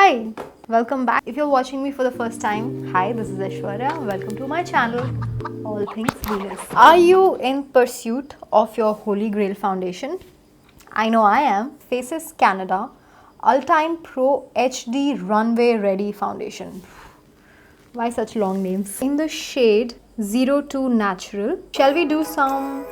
Hi, welcome back. If you're watching me for the first time, hi, this is Aishwarya. Welcome to my channel, All Things Venus. Are you in pursuit of your Holy Grail foundation? I know I am. Faces Cannada All-Time Pro HD Runway Ready Foundation. Why such long names? In the shade 02 Natural. Shall we do some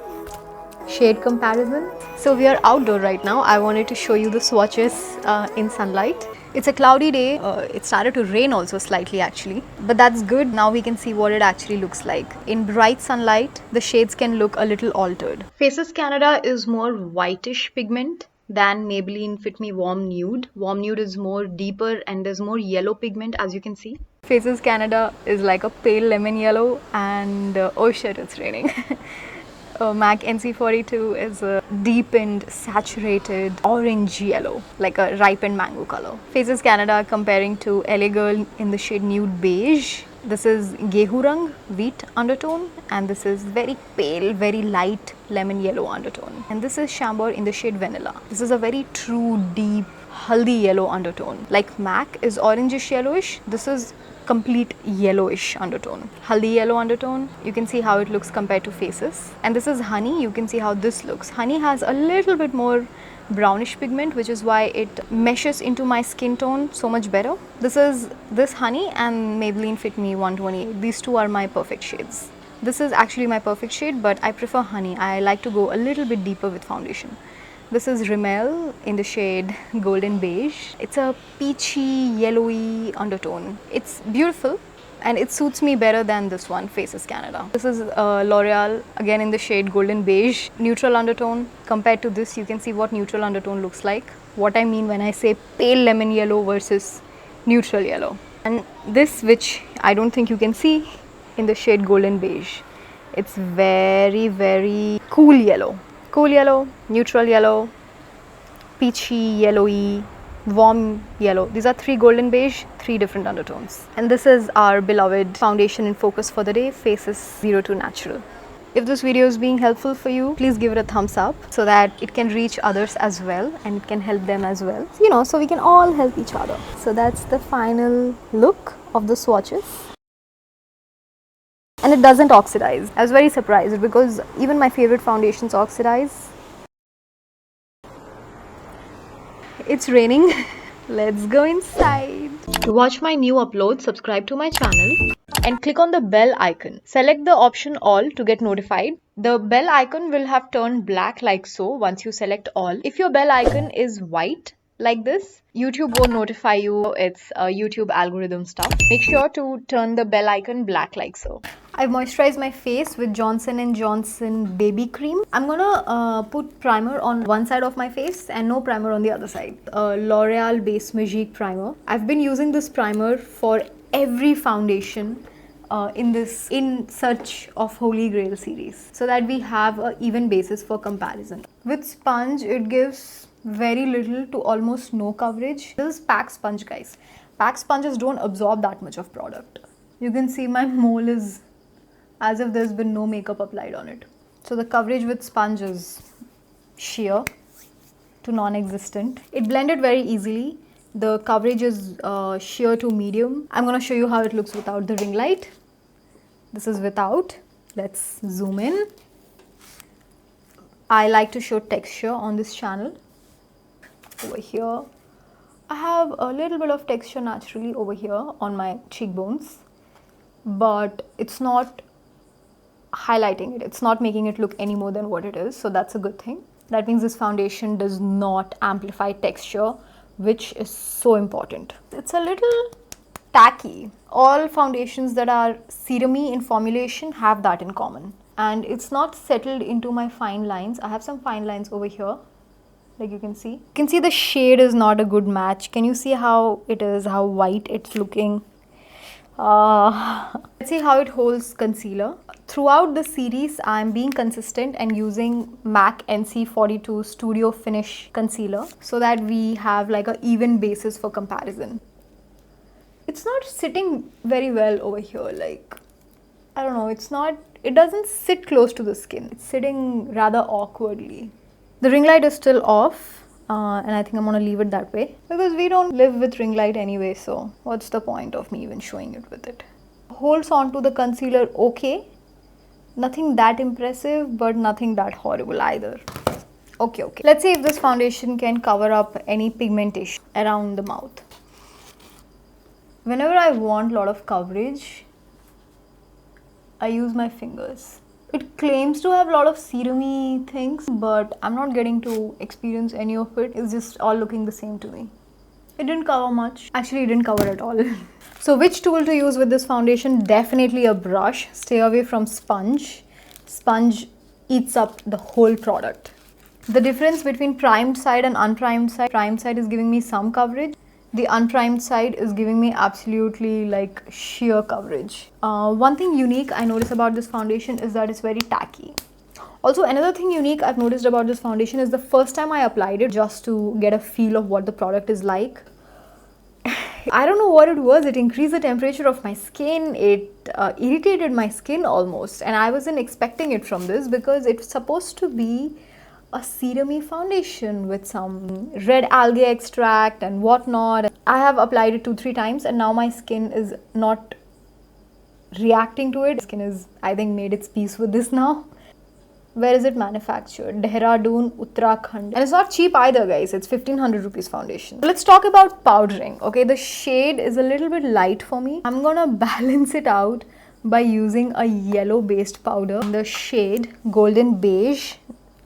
shade comparison? So we are outdoor right now. I wanted to show you the swatches in sunlight. It's a cloudy day. It started to rain also slightly actually, but that's good. Now we can see what it actually looks like. In bright sunlight, the shades can look a little altered. Faces Cannada is more whitish pigment than Maybelline Fit Me Warm Nude. Warm Nude is more deeper and there's more yellow pigment, as you can see. Faces Cannada is like a pale lemon yellow, and oh shit, it's raining. MAC NC42 is a deepened, saturated orange yellow, like a ripened mango color. Faces Cannada comparing to LA Girl in the shade Nude Beige. This is Gehu Rang, wheat undertone, and this is very pale, very light lemon yellow undertone. And this is Chambord in the shade Vanilla. This is a very true, deep, haldi yellow undertone. Like MAC is orangish yellowish, this is complete yellowish undertone. Haldi yellow undertone, you can see how it looks compared to Faces. And this is Honey, you can see how this looks. Honey has a little bit more brownish pigment, which is why it meshes into my skin tone so much better. This is this Honey and Maybelline Fit Me 128. These two are my perfect shades. This is actually my perfect shade, but I prefer Honey. I like to go a little bit deeper with foundation. This is Rimmel in the shade Golden Beige. It's a peachy, yellowy undertone. It's beautiful and it suits me better than this one, Faces Cannada. This is L'Oreal, again in the shade Golden Beige, neutral undertone. Compared to this, you can see what neutral undertone looks like. What I mean when I say pale lemon yellow versus neutral yellow. And this, which I don't think you can see, in the shade Golden Beige. It's very, very cool yellow. Cool yellow, neutral yellow, peachy, yellowy, warm yellow. These are three golden beige, three different undertones. And this is our beloved foundation in focus for the day, Faces 02 Natural. If this video is being helpful for you, please give it a thumbs up so that it can reach others as well and it can help them as well. You know, so we can all help each other. So that's the final look of the swatches. And it doesn't oxidize. I was very surprised because even my favorite foundations oxidize. It's raining. Let's go inside. To watch my new uploads, subscribe to my channel and click on the bell icon. Select the option all to get notified. The bell icon will have turned black like so once you select all. If your bell icon is white like this, YouTube won't notify you. It's YouTube algorithm stuff. Make sure to turn the bell icon black like so. I've moisturized my face with Johnson & Johnson baby cream. I'm gonna put primer on one side of my face and no primer on the other side. L'Oreal Base Magique primer. I've been using this primer for every foundation in search of Holy Grail series, so that we have an even basis for comparison. With sponge, it gives very little to almost no coverage. This is pack sponge, guys. Pack sponges don't absorb that much of product. You can see my mole is as if there's been no makeup applied on it. So the coverage with sponge is sheer to non-existent. It blended very easily. The coverage is sheer to medium. I'm going to show you how it looks without the ring light. This is without. Let's zoom in. I like to show texture on this channel. Over here, I have a little bit of texture naturally over here on my cheekbones, but it's not highlighting it. It's not making it look any more than what it is. So that's a good thing. That means this foundation does not amplify texture, which is so important. It's a little tacky. All foundations that are serum-y in formulation have that in common. And it's not settled into my fine lines. I have some fine lines over here, like you can see. You can see the shade is not a good match. Can you see how it is, how white it's looking? Let's see how it holds concealer. Throughout the series, I'm being consistent and using MAC NC42 Studio Finish Concealer so that we have like an even basis for comparison. It's not sitting very well over here. Like, I don't know, it doesn't sit close to the skin. It's sitting rather awkwardly. The ring light is still off. And I think I'm gonna leave it that way because we don't live with ring light anyway, so what's the point of me even showing it with it? Holds on to the concealer okay. Nothing that impressive, but nothing that horrible either. Okay. Let's see if this foundation can cover up any pigmentation around the mouth. Whenever I want a lot of coverage, I use my fingers. It claims to have a lot of serum-y things, but I'm not getting to experience any of it. It's just all looking the same to me. It didn't cover much. Actually, it didn't cover at all. So which tool to use with this foundation? Definitely a brush. Stay away from sponge. Sponge eats up the whole product. The difference between primed side and unprimed side. Primed side is giving me some coverage. The unprimed side is giving me absolutely like sheer coverage. One thing unique I noticed about this foundation is that it's very tacky. Also, another thing unique I've noticed about this foundation is the first time I applied it just to get a feel of what the product is like. I don't know what it was. It increased the temperature of my skin. It irritated my skin almost. And I wasn't expecting it from this because it's supposed to be a serum-y foundation with some red algae extract and whatnot. I have applied it 2-3 times and now my skin is not reacting to it. Skin is, I think, made its peace with this now. Where is it manufactured? Dehradun, Uttarakhand. And it's not cheap either, guys. It's 1500 rupees foundation. Let's talk about powdering. Okay, the shade is a little bit light for me. I'm gonna balance it out by using a yellow based powder in the shade Golden Beige,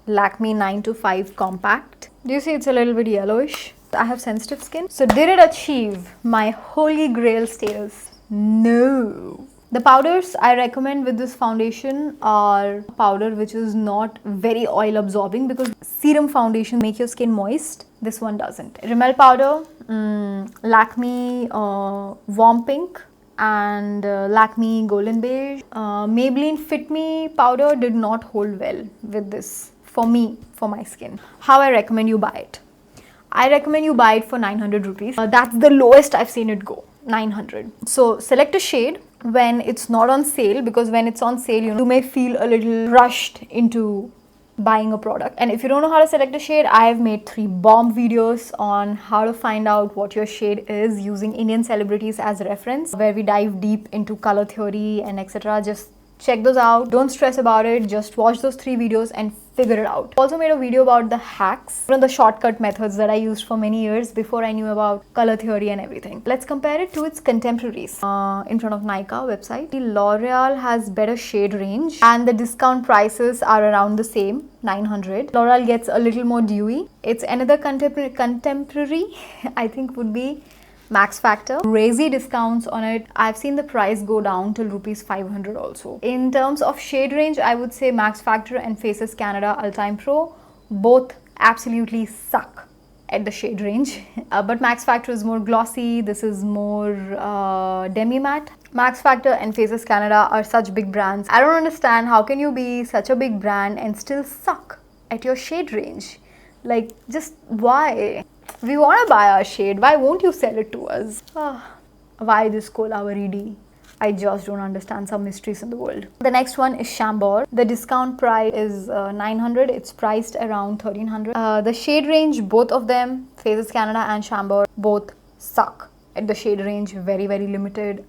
Lakme 925 Compact. Do you see it's a little bit yellowish? I have sensitive skin. So did it achieve my holy grail status? No. The powders I recommend with this foundation are powder which is not very oil absorbing because serum foundations make your skin moist. This one doesn't. Rimmel powder, Lakme Warm Pink and Lakme Golden Beige. Maybelline Fit Me powder did not hold well with this for me, for my skin. How I recommend you buy it? I recommend you buy it for 900 rupees. That's the lowest I've seen it go, 900. So select a shade when it's not on sale, because when it's on sale, you may feel a little rushed into buying a product. And if you don't know how to select a shade, I have made 3 bomb videos on how to find out what your shade is using Indian celebrities as reference, where we dive deep into color theory and etc. Just check those out. Don't stress about it. Just watch those 3 videos and figure it out. I also made a video about the hacks, the shortcut methods that I used for many years before I knew about color theory and everything. Let's compare it to its contemporaries. In front of Nykaa website, L'Oreal has better shade range and the discount prices are around the same, 900. L'Oreal gets a little more dewy. It's another contemporary I think would be Max Factor. Crazy discounts on it. I've seen the price go down till rupees 500 also. In terms of shade range, I would say Max Factor and Faces Cannada Ultime Pro both absolutely suck at the shade range. But Max Factor is more glossy. This is more demi matte. Max Factor and Faces Cannada are such big brands. I don't understand how can you be such a big brand and still suck at your shade range. Like, just why? We want to buy our shade. Why won't you sell it to us? Why this Kolavari? I just don't understand some mysteries in the world. The next one is Chambord. The discount price is 900. It's priced around 1300. The shade range, both of them, Faces Cannada and Chambord, both suck at the shade range. Very, very limited.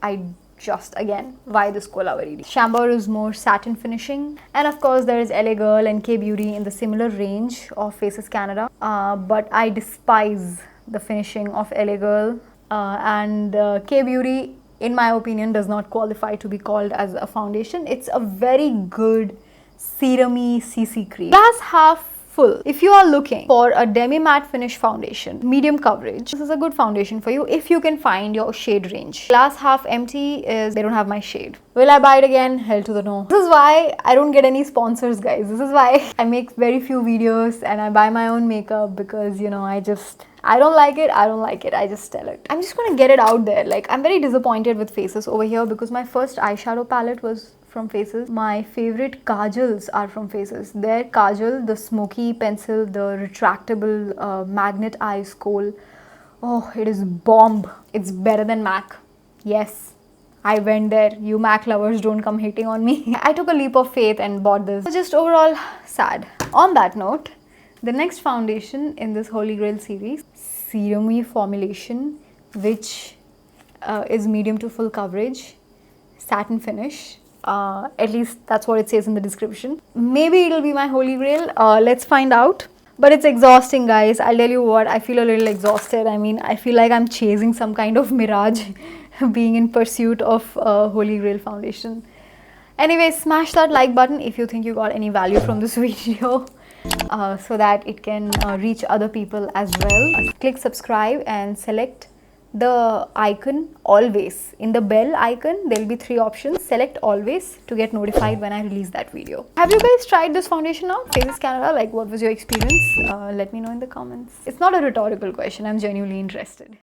Again, why this Kolavari? Chambord is more satin finishing. And of course, there is LA Girl and K Beauty in the similar range of Faces Cannada. But I despise the finishing of LA Girl. And K Beauty, in my opinion, does not qualify to be called as a foundation. It's a very good serum-y CC cream. Glass half full. If you are looking for a demi matte finish foundation, medium coverage, this is a good foundation for you if you can find your shade range. Glass half empty is they don't have my shade. Will I buy it again? Hell to the no. This is why I don't get any sponsors, guys. This is why I make very few videos and I buy my own makeup because, I don't like it, I just tell it. I'm just gonna get it out there. Like, I'm very disappointed with Faces over here because my first eyeshadow palette was from Faces. My favorite kajals are from Faces. Their kajal, the smoky pencil, the retractable magnet eyes kohl. Oh, it is bomb. It's better than MAC. Yes, I went there. You MAC lovers, don't come hating on me. I took a leap of faith and bought this. Just overall sad. On that note, The next foundation in this Holy Grail series, serum formulation, which is medium to full coverage, satin finish. At least that's what it says in the description. Maybe it'll be my Holy Grail. Let's find out. But it's exhausting, guys. I'll tell you what, I feel a little exhausted. I mean, I feel like I'm chasing some kind of mirage being in pursuit of Holy Grail foundation. Anyway, smash that like button if you think you got any value from this video, so that it can reach other people as well. Click subscribe and select the icon always. In the bell icon, there will be 3 options. Select always to get notified when I release that video. Have you guys tried this foundation out? Faces Cannada, like what was your experience? Let me know in the comments. It's not a rhetorical question. I'm genuinely interested.